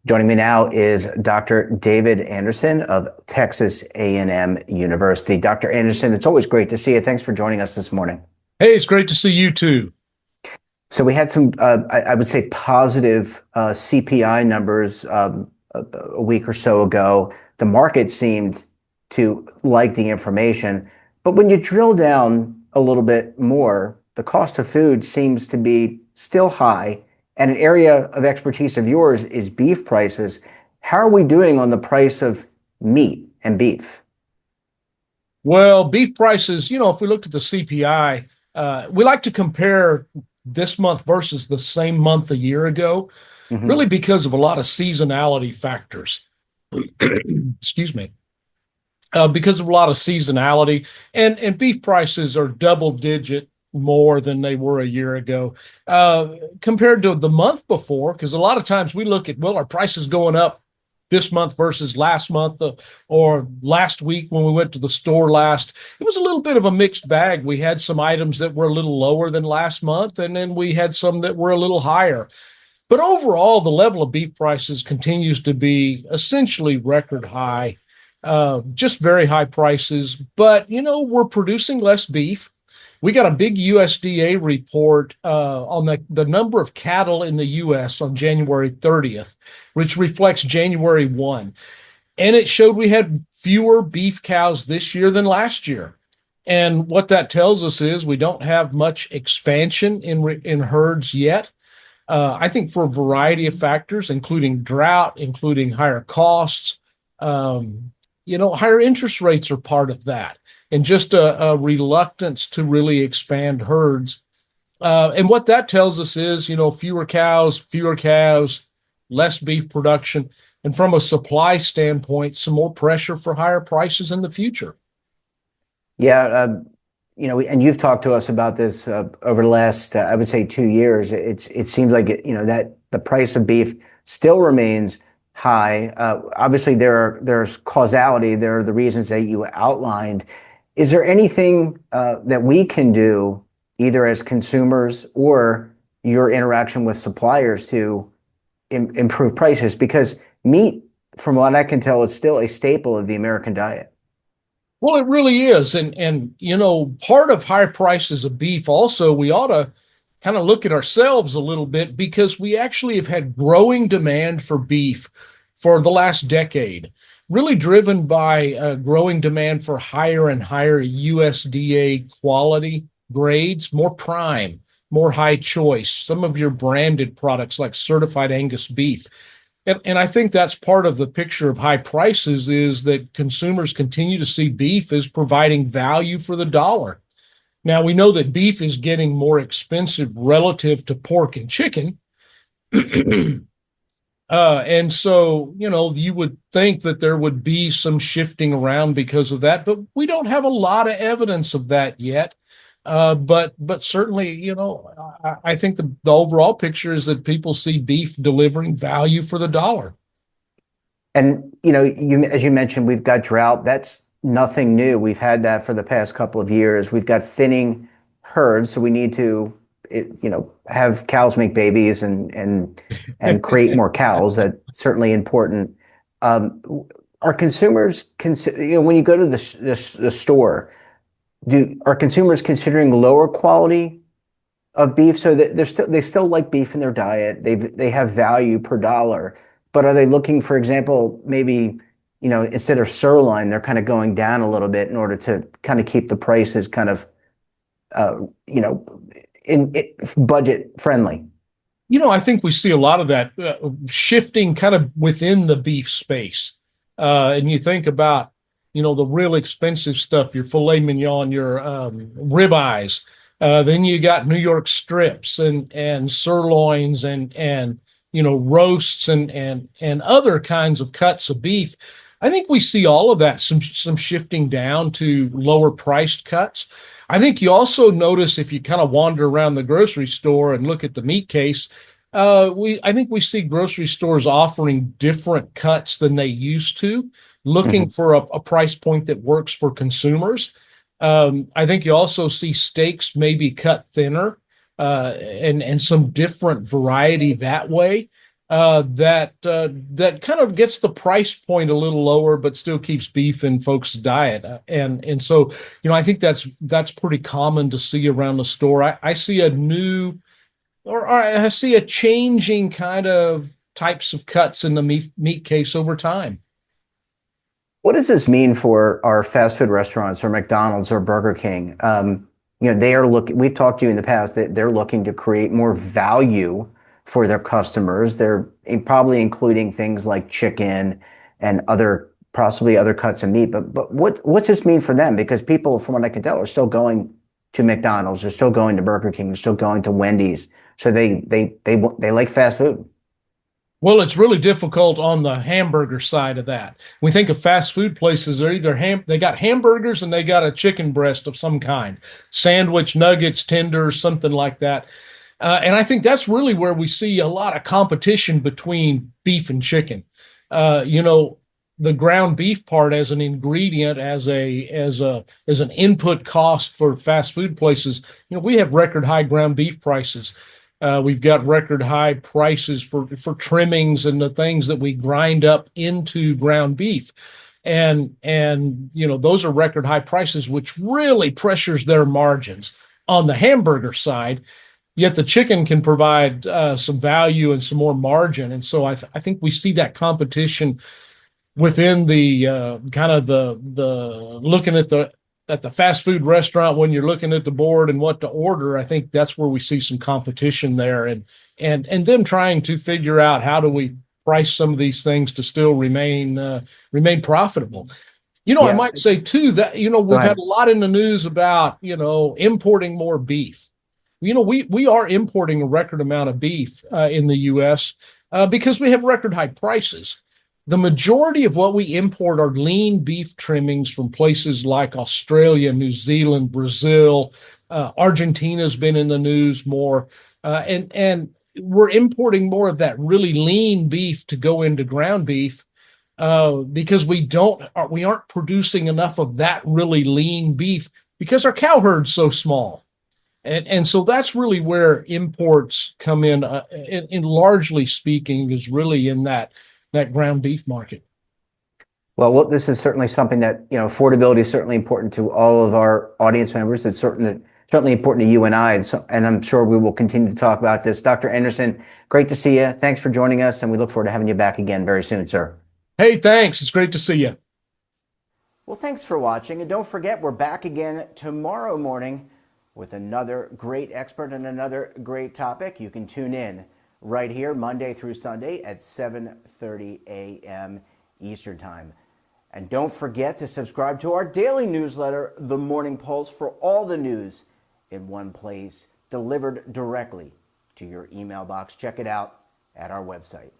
Joining me now is Dr. David Anderson of Texas A&M University. Dr. Anderson, it's always great to see you. Thanks for joining us this morning. Hey, it's great to see you too. So we had some, I would say, positive CPI numbers a week or so ago. The market seemed to like the information, but when you drill down a little bit more, the cost of food seems to be still high, and an area of expertise of yours is beef prices. How are we doing on the price of meat and beef? Well, beef prices, if we looked at the CPI, we like to compare this month versus the same month a year ago, really Hmm. because of a lot of seasonality factors. Excuse me. Because of a lot of seasonality, and beef prices are double digit more than they were a year ago compared to the month before. Because a lot of times we look at, well, our prices going up this month versus last month, or last week when we went to the store last. It was a little bit of a mixed bag. We had some items that were a little lower than last month, and then we had some that were a little higher. But overall, the level of beef prices continues to be essentially record high, just very high prices. But, we're producing less beef. We got a big USDA report on the number of cattle in the U.S. on January 30th, which reflects January 1. And it showed we had fewer beef cows this year than last year. And what that tells us is we don't have much expansion in herds yet. I think for a variety of factors, including drought, including higher costs, higher interest rates are part of that, and just a reluctance to really expand herds. And what that tells us is, fewer cows, less beef production, and from a supply standpoint, some more pressure for higher prices in the future. Yeah, and you've talked to us about this over the last, I would say, 2 years. It seems like that the price of beef still remains high. Obviously, there's causality. There are the reasons that you outlined. Is there anything that we can do, either as consumers or your interaction with suppliers, to improve prices? Because meat, from what I can tell, is still a staple of the American diet. Well, it really is. And part of high prices of beef also, we ought to kind of look at ourselves a little bit, because we actually have had growing demand for beef for the last decade, really driven by growing demand for higher and higher USDA quality grades, more prime, more high choice, some of your branded products like certified Angus beef. And I think that's part of the picture of high prices, is that consumers continue to see beef as providing value for the dollar. Now, we know that beef is getting more expensive relative to pork and chicken. And so, you would think that there would be some shifting around because of that, but we don't have a lot of evidence of that yet. But certainly, I think the overall picture is that people see beef delivering value for the dollar. And as you mentioned, we've got drought. That's nothing new. We've had that for the past couple of years. We've got thinning herds, so we need to, have cows make babies and create more cows. That's certainly important. Um, are consumers, when you go to the store, are consumers considering lower quality of beef, so that they still like beef in their diet? They have value per dollar, but are they looking, for example, maybe, instead of sirloin, they're kind of going down a little bit in order to kind of keep the prices kind of uh, you know in budget friendly? I think we see a lot of that shifting kind of within the beef space. And you think about, the real expensive stuff, your filet mignon, your ribeyes. Then you got New York strips and sirloins and roasts and other kinds of cuts of beef. I think we see all of that, some shifting down to lower priced cuts. I think you also notice, if you kind of wander around the grocery store and look at the meat case, I think we see grocery stores offering different cuts than they used to, looking Mhm. for a price point that works for consumers. I think you also see steaks maybe cut thinner, and some different variety that way. that kind of gets the price point a little lower, but still keeps beef in folks' diet. And so, I think that's pretty common to see around the store. I see a new, or I see a changing kind of types of cuts in the meat case over time. What does this mean for our fast food restaurants or McDonald's or Burger King? They are looking, we've talked to you in the past that they're looking to create more value for their customers. They're probably including things like chicken and possibly other cuts of meat. But what's this mean for them? Because people, from what I can tell, are still going to McDonald's, they're still going to Burger King, they're still going to Wendy's. So they like fast food. Well, it's really difficult on the hamburger side of that. We think of fast food places, they're either they got hamburgers and they got a chicken breast of some kind, sandwich, nuggets, tenders, something like that. And I think that's really where we see a lot of competition between beef and chicken. You know, the ground beef part as an ingredient, as an input cost for fast food places. We have record high ground beef prices. We've got record high prices for trimmings and the things that we grind up into ground beef. And those are record high prices, which really pressures their margins on the hamburger side. Yet the chicken can provide some value and some more margin. And so I think we see that competition within the kind of the looking at the fast food restaurant when you're looking at the board and what to order. I think that's where we see some competition there, and them trying to figure out how do we price some of these things to still remain profitable. I Yeah, might say too that go we've had ahead. a lot in the news about importing more beef. We are importing a record amount of beef in the U.S. Because we have record high prices. The majority of what we import are lean beef trimmings from places like Australia, New Zealand, Brazil. Argentina's been in the news more, and we're importing more of that really lean beef to go into ground beef because we aren't producing enough of that really lean beef because our cow herd's so small. And so that's really where imports come in, in largely speaking, is really in that ground beef market. Well, this is certainly something that, affordability is certainly important to all of our audience members. It's certainly important to you and I, and I'm sure we will continue to talk about this. Dr. Anderson, great to see you. Thanks for joining us, and we look forward to having you back again very soon, sir. Hey, thanks. It's great to see you. Well, thanks for watching, and don't forget, we're back again tomorrow morning with another great expert and another great topic. You can tune in right here Monday through Sunday at 7:30 a.m. Eastern Time. And don't forget to subscribe to our daily newsletter, The Morning Pulse, for all the news in one place, delivered directly to your email box. Check it out at our website.